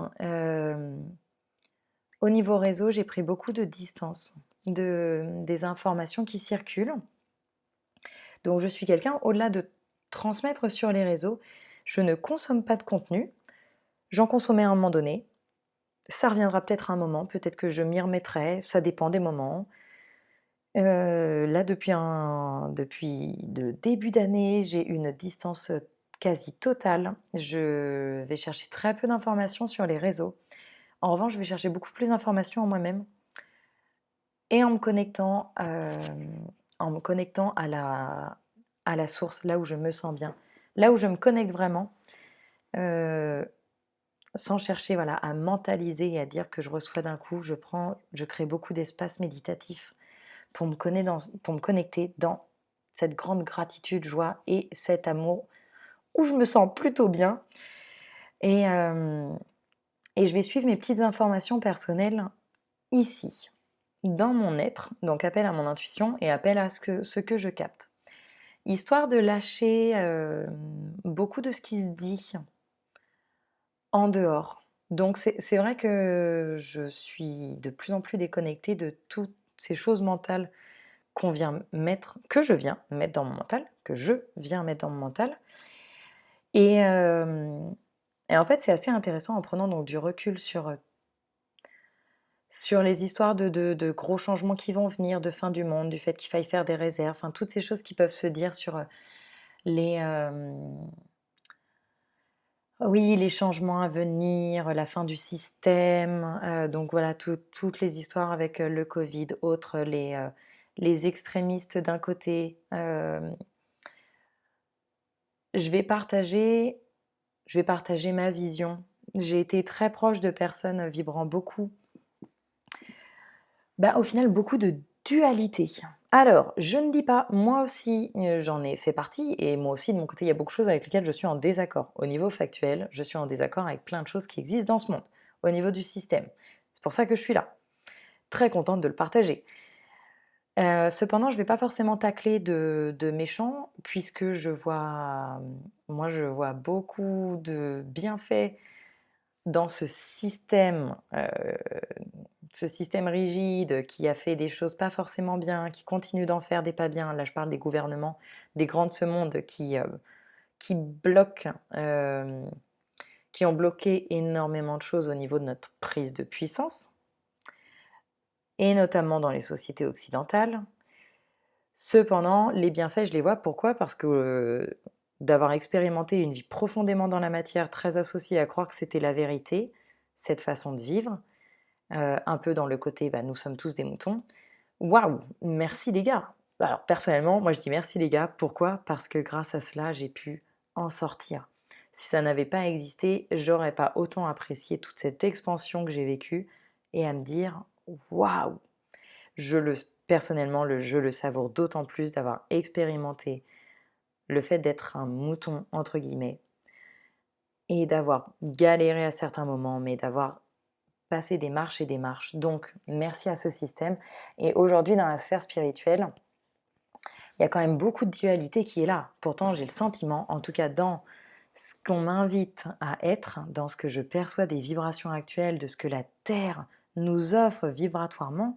Au niveau réseau, j'ai pris beaucoup de distance des informations qui circulent. Donc je suis quelqu'un, au-delà de transmettre sur les réseaux, je ne consomme pas de contenu. J'en consommais à un moment donné. Ça reviendra peut-être un moment, peut-être que je m'y remettrai, ça dépend des moments. Là, depuis le début d'année, j'ai une distance, quasi totale. Je vais chercher très peu d'informations sur les réseaux. En revanche, je vais chercher beaucoup plus d'informations en moi-même et en me connectant à la source, là où je me sens bien. Là où je me connecte vraiment, heu, sans chercher, voilà, à mentaliser et à dire que je reçois d'un coup, je crée beaucoup d'espaces méditatifs pour me connecter dans cette grande gratitude, joie et cet amour où je me sens plutôt bien. Et, et je vais suivre mes petites informations personnelles ici, dans mon être, donc appel à mon intuition et appel à ce que je capte. Histoire de lâcher beaucoup de ce qui se dit en dehors. Donc c'est vrai que je suis de plus en plus déconnectée de toutes ces choses mentales que je viens mettre dans mon mental, que je viens mettre dans mon mental. Et, et en fait, c'est assez intéressant en prenant donc du recul sur les histoires de gros changements qui vont venir, de fin du monde, du fait qu'il faille faire des réserves, enfin toutes ces choses qui peuvent se dire sur les, oui, les changements à venir, la fin du système, donc voilà, toutes les histoires avec le Covid, autres, les extrémistes d'un côté. Je vais partager Je vais partager ma vision. J'ai été très proche de personnes vibrant beaucoup, bah, au final, beaucoup de dualité. Alors, je ne dis pas, moi aussi, j'en ai fait partie, et moi aussi, de mon côté, il y a beaucoup de choses avec lesquelles je suis en désaccord. Au niveau factuel, je suis en désaccord avec plein de choses qui existent dans ce monde, au niveau du système. C'est pour ça que je suis là, très contente de le partager. Cependant, je ne vais pas forcément tacler de méchants, puisque moi, je vois beaucoup de bienfaits dans ce système rigide qui a fait des choses pas forcément bien, qui continue d'en faire des pas bien. Là, je parle des gouvernements, des grands de ce monde qui bloquent, qui ont bloqué énormément de choses au niveau de notre prise de puissance, et notamment dans les sociétés occidentales. Cependant, les bienfaits, je les vois. Pourquoi? Parce que d'avoir expérimenté une vie profondément dans la matière, très associée à croire que c'était la vérité, cette façon de vivre, un peu dans le côté, bah, nous sommes tous des moutons. Waouh! Merci les gars! Alors personnellement, moi je dis merci les gars. Pourquoi? Parce que grâce à cela, j'ai pu en sortir. Si ça n'avait pas existé, j'aurais pas autant apprécié toute cette expansion que j'ai vécue et à me dire: «Waouh!» Personnellement, je le savoure d'autant plus d'avoir expérimenté le fait d'être un «mouton» entre guillemets et d'avoir galéré à certains moments, mais d'avoir passé des marches et des marches. Donc merci à ce système. Et aujourd'hui, dans la sphère spirituelle, il y a quand même beaucoup de dualité qui est là. Pourtant, j'ai le sentiment, en tout cas dans ce qu'on m'invite à être, dans ce que je perçois des vibrations actuelles, de ce que la Terre nous offre vibratoirement,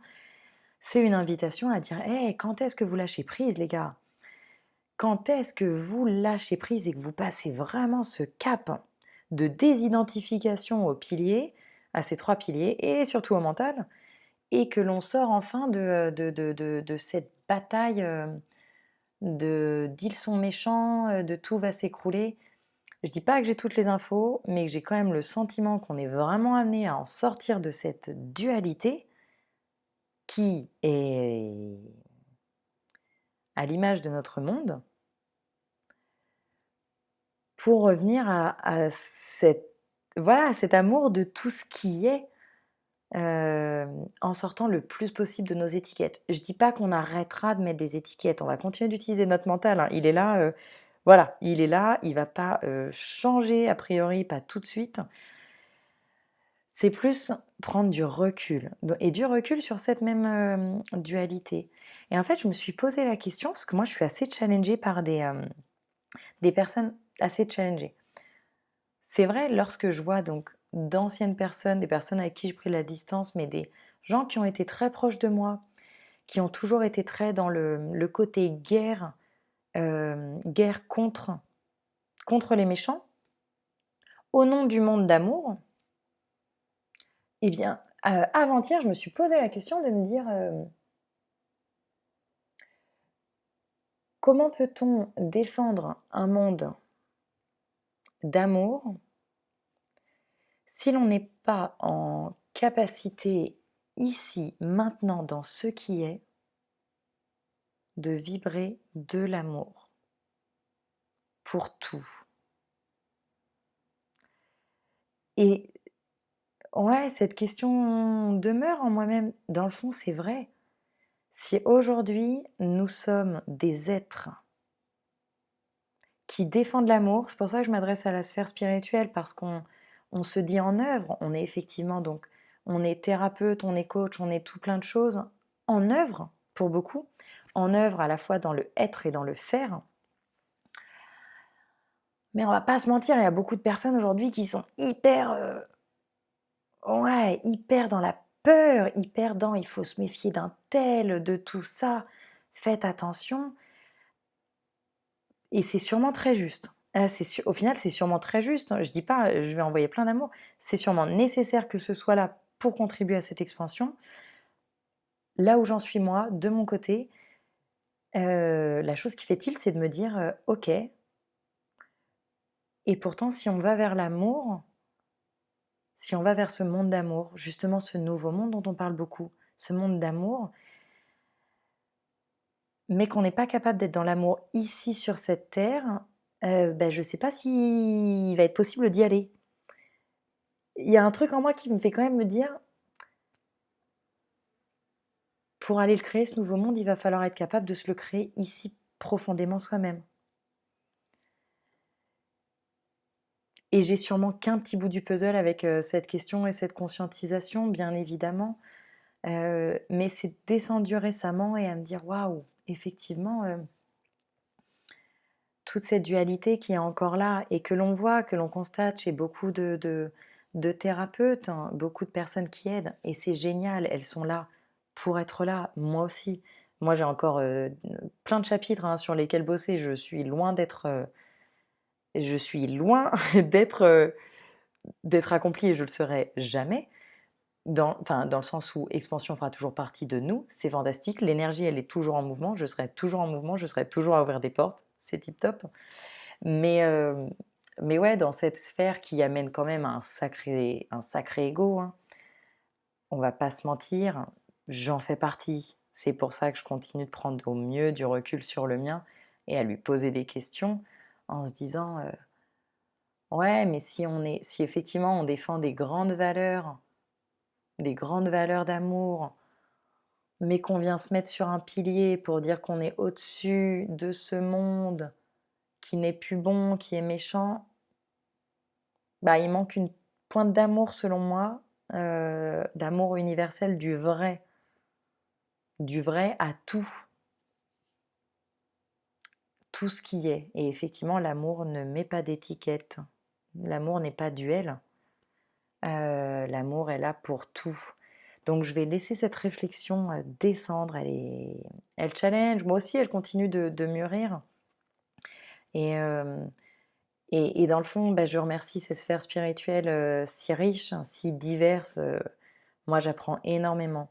c'est une invitation à dire: «Hey, quand est-ce que vous lâchez prise, les gars? Quand est-ce que vous lâchez prise et que vous passez vraiment ce cap de désidentification aux piliers, à ces 3 piliers et surtout au mental, et que l'on sort enfin de cette bataille, de d'ils sont méchants, de tout va s'écrouler». Je dis pas que j'ai toutes les infos, mais que j'ai quand même le sentiment qu'on est vraiment amené à en sortir de cette dualité qui est à l'image de notre monde, pour revenir à voilà, cet amour de tout ce qui est, en sortant le plus possible de nos étiquettes. Je dis pas qu'on arrêtera de mettre des étiquettes, on va continuer d'utiliser notre mental, hein. Il est là, voilà, il est là, il va pas, changer a priori, pas tout de suite. C'est plus prendre du recul et du recul sur cette même, dualité. Et en fait, je me suis posé la question parce que moi, je suis assez challengée par des personnes assez challengées. C'est vrai, lorsque je vois donc d'anciennes personnes, des personnes avec qui j'ai pris la distance, mais des gens qui ont été très proches de moi, qui ont toujours été très dans le côté guerre, guerre contre les méchants, au nom du monde d'amour. Eh bien, avant-hier, je me suis posé la question de me dire, comment peut-on défendre un monde d'amour si l'on n'est pas en capacité, ici, maintenant, dans ce qui est, de vibrer de l'amour pour tout. Et ouais, cette question demeure en moi-même. Dans le fond, c'est vrai. Si aujourd'hui, nous sommes des êtres qui défendent l'amour, c'est pour ça que je m'adresse à la sphère spirituelle, parce qu'on se dit en œuvre, on est effectivement donc, on est thérapeute, on est coach, on est tout plein de choses en œuvre pour beaucoup, en œuvre à la fois dans le être et dans le faire. Mais on va pas se mentir, il y a beaucoup de personnes aujourd'hui qui sont hyper, ouais, hyper dans la peur, hyper dans il faut se méfier d'un tel, de tout ça. Faites attention. Et c'est sûrement très juste. Au final, c'est sûrement très juste, hein. Je dis pas, je vais envoyer plein d'amour. C'est sûrement nécessaire que ce soit là pour contribuer à cette expansion. Là où j'en suis moi, de mon côté, la chose qui fait tilt, c'est de me dire, OK, et pourtant si on va vers l'amour, si on va vers ce monde d'amour, justement ce nouveau monde dont on parle beaucoup, ce monde d'amour, mais qu'on n'est pas capable d'être dans l'amour ici sur cette terre, je ne sais pas s'il va être possible d'y aller. Il y a un truc en moi qui me fait quand même me dire, pour aller le créer, ce nouveau monde, il va falloir être capable de se le créer ici profondément soi-même. Et j'ai sûrement qu'un petit bout du puzzle avec cette question et cette conscientisation, bien évidemment. Mais c'est descendu récemment et à me dire, waouh, effectivement, toute cette dualité qui est encore là et que l'on voit, que l'on constate chez beaucoup de thérapeutes, hein, beaucoup de personnes qui aident, et c'est génial, elles sont là pour être là, moi aussi. Moi, j'ai encore plein de chapitres, hein, sur lesquels bosser. Je suis loin d'être accomplie et je le serai jamais. Enfin, dans le sens où expansion fera toujours partie de nous, c'est fantastique. L'énergie, elle est toujours en mouvement. Je serai toujours en mouvement. Je serai toujours à ouvrir des portes. C'est tip top. Mais, euh, mais ouais, dans cette sphère qui amène quand même un sacré ego, hein, on va pas se mentir, j'en fais partie. C'est pour ça que je continue de prendre au mieux du recul sur le mien et à lui poser des questions en se disant, ouais, mais si effectivement on défend des grandes valeurs d'amour, mais qu'on vient se mettre sur un pilier pour dire qu'on est au-dessus de ce monde qui n'est plus bon, qui est méchant, bah, il manque une pointe d'amour selon moi, d'amour universel du vrai à tout ce qui est. Et effectivement, l'amour ne met pas d'étiquette. L'amour n'est pas duel. L'amour est là pour tout. Donc je vais laisser cette réflexion descendre. Elle challenge. Moi aussi, elle continue de mûrir. Et, euh, et dans le fond, je remercie ces sphères spirituelles si riches, hein, si diverses. Moi, j'apprends énormément.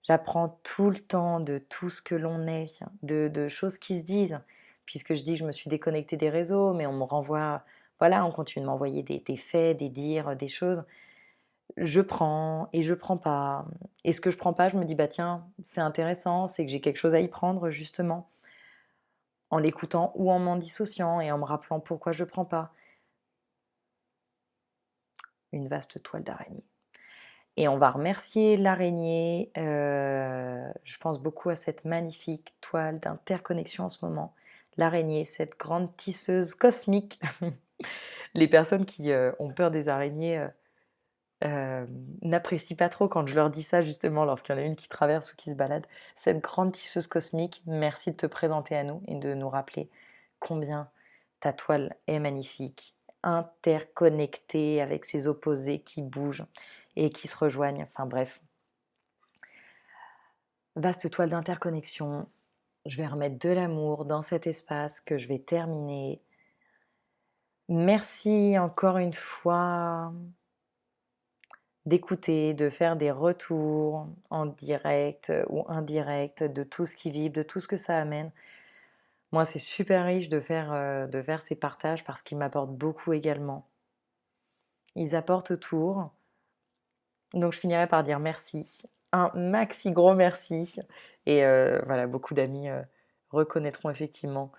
J'apprends tout le temps de tout ce que l'on est, de choses qui se disent. Puisque je dis que je me suis déconnectée des réseaux, mais on me renvoie, voilà, on continue de m'envoyer des faits, des dires, des choses. Je prends et je prends pas. Et ce que je prends pas, je me dis, bah tiens, c'est intéressant, c'est que j'ai quelque chose à y prendre, justement, en l'écoutant ou en m'en dissociant et en me rappelant pourquoi je prends pas. Une vaste toile d'araignée. Et on va remercier l'araignée. Je pense beaucoup à cette magnifique toile d'interconnexion en ce moment. L'araignée, cette grande tisseuse cosmique. Les personnes qui ont peur des araignées n'apprécient pas trop quand je leur dis ça, justement, lorsqu'il y en a une qui traverse ou qui se balade. Cette grande tisseuse cosmique, merci de te présenter à nous et de nous rappeler combien ta toile est magnifique, interconnectée avec ses opposés qui bougent et qui se rejoignent. Enfin bref, vaste toile d'interconnexion. Je vais remettre de l'amour dans cet espace que je vais terminer. Merci encore une fois d'écouter, de faire des retours en direct ou indirect de tout ce qui vibre, de tout ce que ça amène. Moi, c'est super riche de faire ces partages parce qu'ils m'apportent beaucoup également. Ils apportent autour. Donc je finirai par dire merci, un maxi gros merci. Et voilà, beaucoup d'amis reconnaîtront effectivement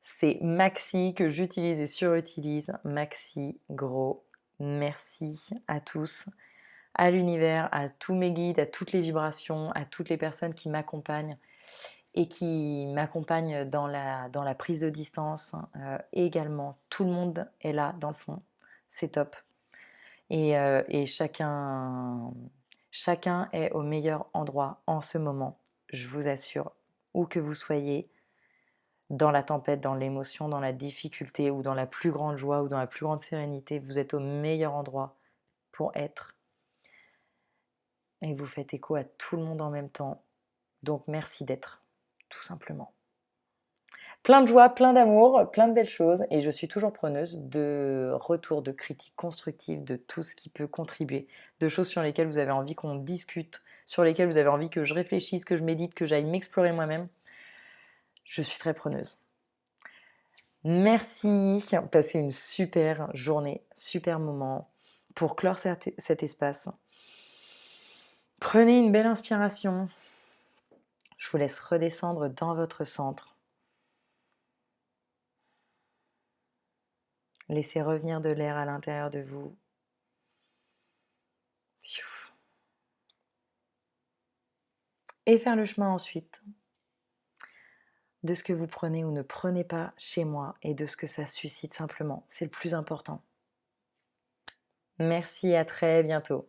ces maxi que j'utilise et surutilise. Maxi gros merci à tous, à l'univers, à tous mes guides, à toutes les vibrations, à toutes les personnes qui m'accompagnent et qui m'accompagnent dans la prise de distance. Également, tout le monde est là dans le fond, c'est top. Et chacun est au meilleur endroit en ce moment, je vous assure, où que vous soyez, dans la tempête, dans l'émotion, dans la difficulté ou dans la plus grande joie ou dans la plus grande sérénité, vous êtes au meilleur endroit pour être. Et vous faites écho à tout le monde en même temps. Donc merci d'être, tout simplement. Plein de joie, plein d'amour, plein de belles choses et je suis toujours preneuse de retours, de critiques constructives, de tout ce qui peut contribuer, de choses sur lesquelles vous avez envie qu'on discute, sur lesquelles vous avez envie que je réfléchisse, que je médite, que j'aille m'explorer moi-même. Je suis très preneuse. Merci, passez une super journée, super moment pour clore cet espace. Prenez une belle inspiration. Je vous laisse redescendre dans votre centre. Laissez revenir de l'air à l'intérieur de vous. Et faire le chemin ensuite de ce que vous prenez ou ne prenez pas chez moi et de ce que ça suscite simplement. C'est le plus important. Merci, à très bientôt.